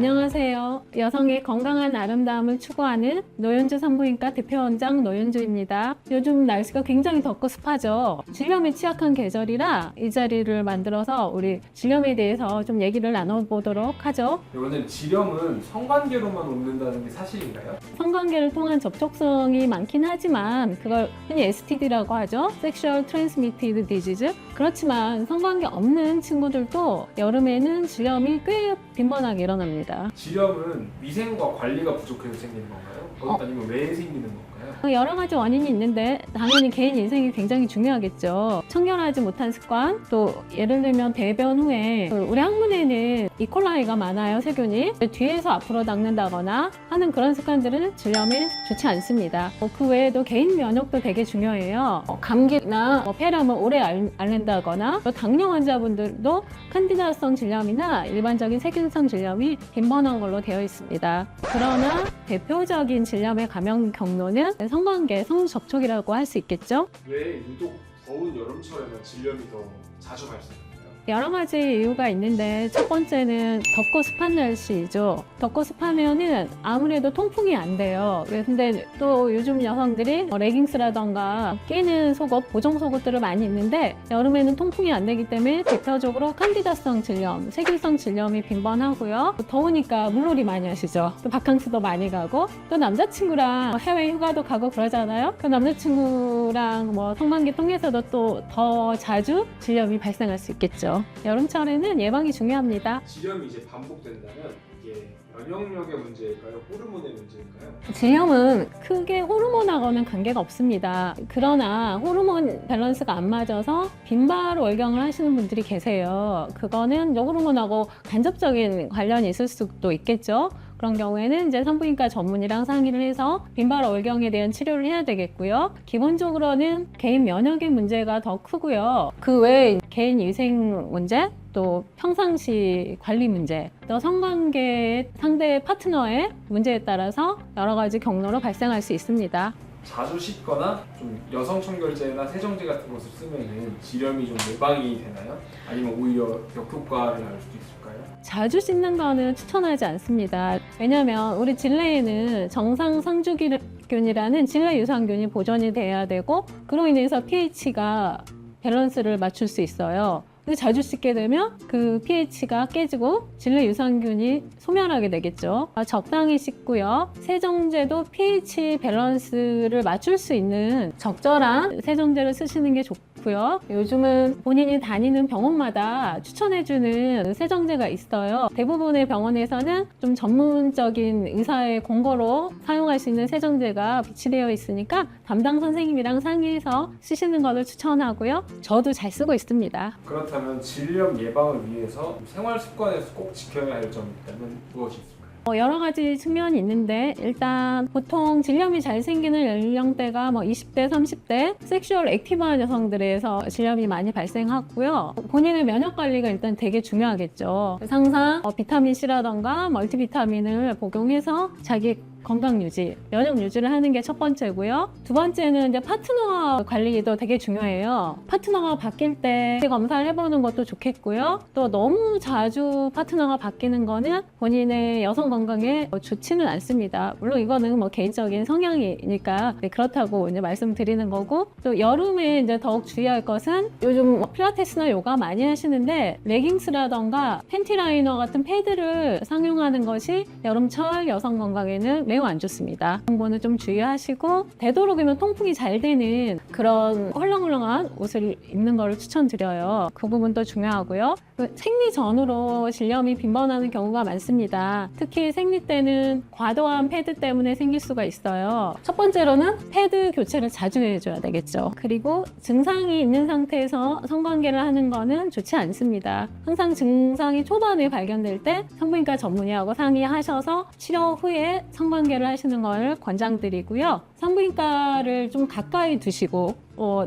안녕하세요. 여성의 건강한 아름다움을 추구하는 노현주 산부인과 대표원장 노현주입니다. 요즘 날씨가 굉장히 덥고 습하죠. 질염에 취약한 계절이라 이 자리를 만들어서 우리 질염에 대해서 좀 얘기를 나눠보도록 하죠. 원장님, 질염은 성관계로만 옮는다는 게 사실인가요? 성관계를 통한 접촉성이 많긴 하지만 그걸 흔히 STD라고 하죠. Sexual Transmitted Disease. 그렇지만 성관계 없는 친구들도 여름에는 질염이 꽤 빈번하게 일어납니다. 질염은 위생과 관리가 부족해서 생기는 건가요? 아니면 왜 생기는 건가요? 여러 가지 원인이 있는데 당연히 개인 인생이 굉장히 중요하겠죠. 청결하지 못한 습관, 또 예를 들면 배변 후에 우리 항문에는 이콜라이가 많아요, 세균이. 뒤에서 앞으로 닦는다거나 하는 그런 습관들은 질염에 좋지 않습니다. 그 외에도 개인 면역도 되게 중요해요. 감기나 폐렴을 오래 앓는다거나 또 당뇨 환자분들도 칸디다성 질염이나 일반적인 세균성 질염이 빈번한 걸로 되어 있습니다. 그러나 대표적인 질염의 감염 경로는 성관계, 성접촉이라고 할 수 있겠죠. 왜 유독 더운 여름철에만 질염이 더 자주 발생해요? 여러 가지 이유가 있는데 첫 번째는 덥고 습한 날씨죠. 덥고 습하면은 아무래도 통풍이 안 돼요. 근데 또 요즘 여성들이 레깅스라던가 끼는 속옷, 보정 속옷들을 많이 입는데 여름에는 통풍이 안 되기 때문에 대표적으로 칸디다성 질염, 세균성 질염이 빈번하고요. 더우니까 물놀이 많이 하시죠. 또 바캉스도 많이 가고 또 남자친구랑 해외 휴가도 가고 그러잖아요. 그 남자친구랑 성관계 통해서도 또 더 자주 질염이 발생할 수 있겠죠. 여름철에는 예방이 중요합니다. 질염이 이제 반복된다면 이게 면역력의 문제일까요? 호르몬의 문제일까요? 질염은 크게 호르몬하고는 관계가 없습니다. 그러나 호르몬 밸런스가 안 맞아서 빈발 월경을 하시는 분들이 계세요. 그거는 호르몬하고 간접적인 관련이 있을 수도 있겠죠. 그런 경우에는 이제 산부인과 전문의랑 상의를 해서 빈발 월경에 대한 치료를 해야 되겠고요. 기본적으로는 개인 면역의 문제가 더 크고요. 그 외에 개인 위생 문제, 또 평상시 관리 문제, 또 성관계 상대 파트너의 문제에 따라서 여러 가지 경로로 발생할 수 있습니다. 자주 씻거나 좀 여성 청결제나 세정제 같은 것을 쓰면은 질염이 좀 예방이 되나요? 아니면 오히려 역효과를 날 수도 있을까요? 자주 씻는 거는 추천하지 않습니다. 왜냐하면 우리 질내에는 정상 상주균이라는 질내 유산균이 보존이 돼야 되고 그로 인해서 pH가 밸런스를 맞출 수 있어요. 근데 자주 씻게 되면 그 pH가 깨지고 질내 유산균이 소멸하게 되겠죠. 적당히 씻고요. 세정제도 pH 밸런스를 맞출 수 있는 적절한 세정제를 쓰시는 게 좋고요. 요즘은 본인이 다니는 병원마다 추천해주는 세정제가 있어요. 대부분의 병원에서는 좀 전문적인 의사의 공고로 사용할 수 있는 세정제가 비치되어 있으니까 담당 선생님이랑 상의해서 쓰시는 것을 추천하고요. 저도 잘 쓰고 있습니다. 그렇다면 질염 예방을 위해서 생활 습관에서 꼭 지켜야 할 점이 있다면 무엇이 있을까요? 여러 가지 측면이 있는데 일단 보통 질염이 잘 생기는 연령대가 20대, 30대 섹슈얼 액티브한 여성들에서 질염이 많이 발생하고요. 본인의 면역 관리가 일단 되게 중요하겠죠. 항상 비타민C라던가 멀티비타민을 복용해서 자기 건강 유지, 면역 유지를 하는 게 첫 번째고요. 두 번째는 이제 파트너 관리도 되게 중요해요. 파트너가 바뀔 때 검사를 해보는 것도 좋겠고요. 또 너무 자주 파트너가 바뀌는 거는 본인의 여성 건강에 좋지는 않습니다. 물론 이거는 개인적인 성향이니까 그렇다고 이제 말씀드리는 거고, 또 여름에 이제 더욱 주의할 것은 요즘 필라테스나 요가 많이 하시는데 레깅스라던가 팬티 라이너 같은 패드를 상용하는 것이 여름철 여성 건강에는 매우 안 좋습니다. 그런 거는 좀 주의하시고 되도록이면 통풍이 잘 되는 그런 헐렁헐렁한 옷을 입는 거를 추천드려요. 그 부분도 중요하고요. 생리 전후로 질염이 빈번하는 경우가 많습니다. 특히 생리 때는 과도한 패드 때문에 생길 수가 있어요. 첫 번째로는 패드 교체를 자주 해줘야 되겠죠. 그리고 증상이 있는 상태에서 성관계를 하는 거는 좋지 않습니다. 항상 증상이 초반에 발견될 때 산부인과 전문의하고 상의하셔서 치료 후에 성관계를 하시는 걸 권장드리고요. 산부인과를 좀 가까이 두시고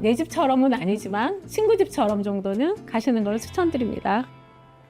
내 집처럼은 아니지만 친구 집처럼 정도는 가시는 걸 추천드립니다.